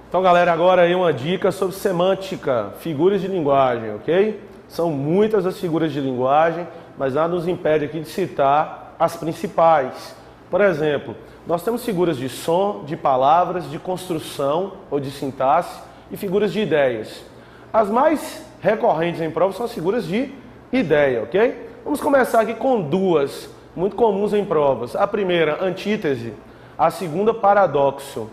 Então, galera, agora aí uma dica sobre semântica, figuras de linguagem, ok? São muitas as figuras de linguagem, mas nada nos impede aqui de citar as principais. Por exemplo, nós temos figuras de som, de palavras, de construção ou de sintaxe e figuras de ideias. As mais recorrentes em prova são as figuras de ideia, ok? Vamos começar aqui com duas, muito comuns em provas. A primeira, antítese. A segunda, paradoxo.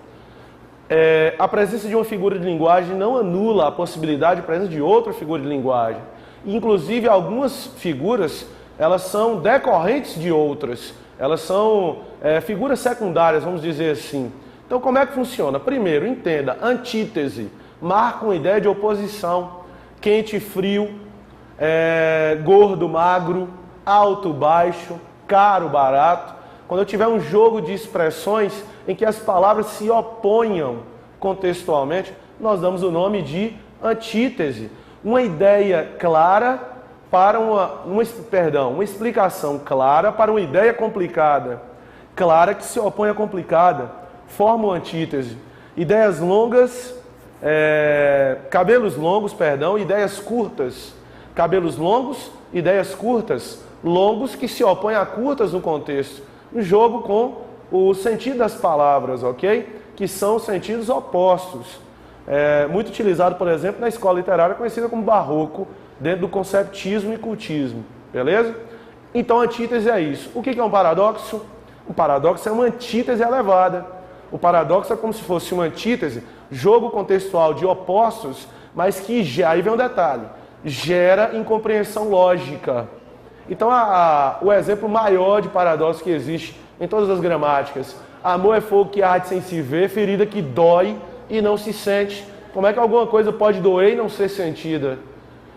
A presença de uma figura de linguagem não anula a possibilidade de presença de outra figura de linguagem. Inclusive, algumas figuras, elas são decorrentes de outras. Elas são figuras secundárias, vamos dizer assim. Então, como é que funciona? Primeiro, entenda, antítese marca uma ideia de oposição. Quente e frio, gordo, magro, alto, baixo, caro, barato. Quando eu tiver um jogo de expressões em que as palavras se oponham contextualmente, nós damos o nome de antítese. Uma ideia clara para uma explicação clara para uma ideia complicada. Clara que se opõe à complicada, forma uma antítese. Ideias longas, cabelos longos, ideias curtas. Cabelos longos, ideias curtas. Longos que se opõem a curtas no contexto. Um jogo com o sentido das palavras, ok? Que são sentidos opostos. Muito utilizado, por exemplo, na escola literária conhecida como barroco, dentro do conceptismo e cultismo, beleza? Então, antítese é isso. O que é um paradoxo? Um paradoxo é uma antítese elevada. O paradoxo é como se fosse uma antítese, jogo contextual de opostos, mas que, aí vem um detalhe, gera incompreensão lógica. Então, o exemplo maior de paradoxo que existe em todas as gramáticas: amor é fogo que arde sem se ver, ferida que dói e não se sente. Como é que alguma coisa pode doer e não ser sentida?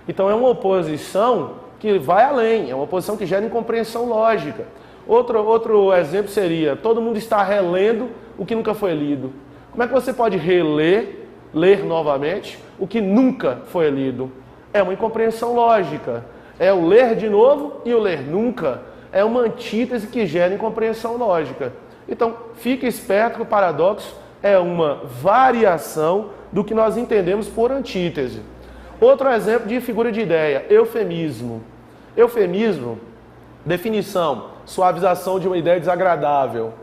Então, é uma oposição que vai além, é uma oposição que gera incompreensão lógica. Outro exemplo seria: todo mundo está relendo o que nunca foi lido. Como é que você pode ler novamente o que nunca foi lido? É uma incompreensão lógica. É o ler de novo e o ler nunca. É uma antítese que gera incompreensão lógica. Então, fique esperto que o paradoxo é uma variação do que nós entendemos por antítese. Outro exemplo de figura de ideia, eufemismo. Eufemismo, definição, suavização de uma ideia desagradável.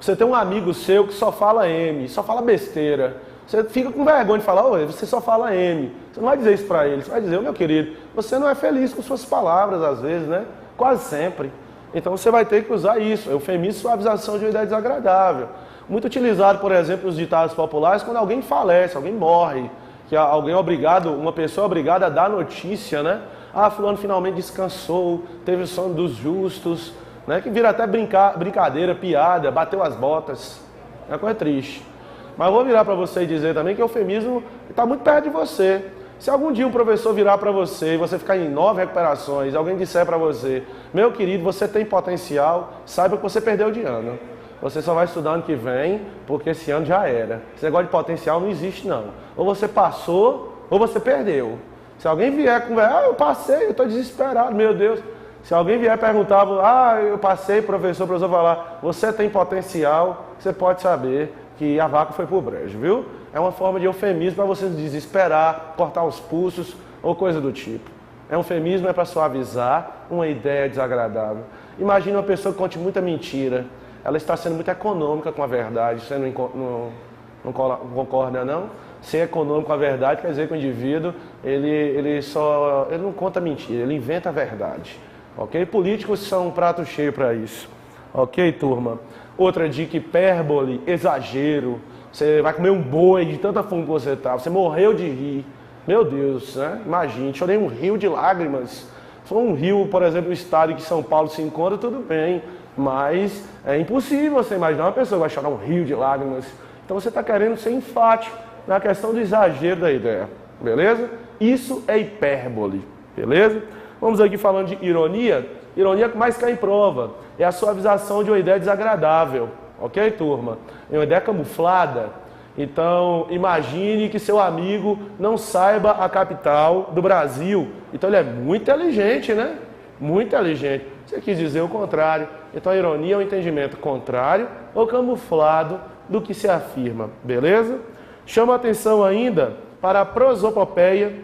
Você tem um amigo seu que só fala M, só fala besteira. Você fica com vergonha de falar: você só fala M. Você não vai dizer isso para ele, você vai dizer: meu querido, você não é feliz com suas palavras às vezes, né? Quase sempre. Então você vai ter que usar isso, eufemismo, suavização de uma ideia desagradável. Muito utilizado, por exemplo, nos ditados populares, quando alguém falece, alguém morre, que alguém é obrigado, uma pessoa é obrigada a dar notícia, né? Ah, fulano finalmente descansou, teve o sono dos justos, né? Que vira até brincadeira, piada, bateu as botas. É uma coisa triste. Mas eu vou virar para você e dizer também que o eufemismo está muito perto de você. Se algum dia um professor virar para você e você ficar em 9 recuperações, alguém disser para você: meu querido, você tem potencial, saiba que você perdeu de ano. Você só vai estudar ano que vem, porque esse ano já era. Esse negócio de potencial não existe, não. Ou você passou, ou você perdeu. Se alguém vier conversar: eu passei, eu estou desesperado, meu Deus. Se alguém vier perguntar: eu passei, professor falar: você tem potencial, você pode saber que a vaca foi pro brejo, viu? É uma forma de eufemismo para você desesperar, cortar os pulsos ou coisa do tipo. Eufemismo é para suavizar uma ideia desagradável. Imagina uma pessoa que conte muita mentira. Ela está sendo muito econômica com a verdade. Você não concorda, não? Ser econômico com a verdade quer dizer que o indivíduo ele não conta mentira, ele inventa a verdade. Ok? Políticos são um prato cheio para isso. Ok, turma? Outra dica: hipérbole, exagero. Você vai comer um boi de tanta fome que você tá. Você morreu de rir. Meu Deus, né? Imagine, chorei um rio de lágrimas. Se for um rio, por exemplo, no estado em que São Paulo se encontra, tudo bem. Mas é impossível você imaginar uma pessoa que vai chorar um rio de lágrimas. Então você está querendo ser enfático na questão do exagero da ideia. Beleza? Isso é hipérbole. Beleza? Vamos aqui falando de ironia. Ironia que mais cai em prova. É a suavização de uma ideia desagradável. Ok, turma? É uma ideia camuflada. Então, imagine que seu amigo não saiba a capital do Brasil. Então, ele é muito inteligente, né? Muito inteligente. Você quis dizer o contrário. Então, a ironia é um entendimento contrário ou camuflado do que se afirma. Beleza? Chama a atenção ainda para a prosopopeia,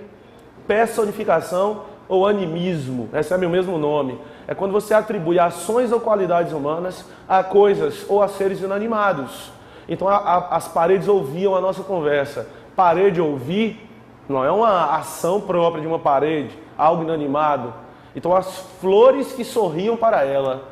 personificação ou animismo. Recebe o mesmo nome. É quando você atribui ações ou qualidades humanas a coisas ou a seres inanimados. Então as paredes ouviam a nossa conversa. Parede ouvir não é uma ação própria de uma parede, algo inanimado. Então as flores que sorriam para ela,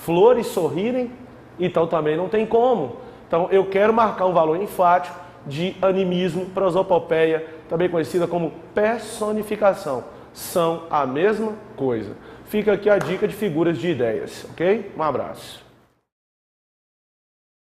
flores sorrirem, então também não tem como. Então eu quero marcar um valor enfático de animismo, prosopopeia, também conhecida como personificação. São a mesma coisa. Fica aqui a dica de figuras de ideias, ok? Um abraço.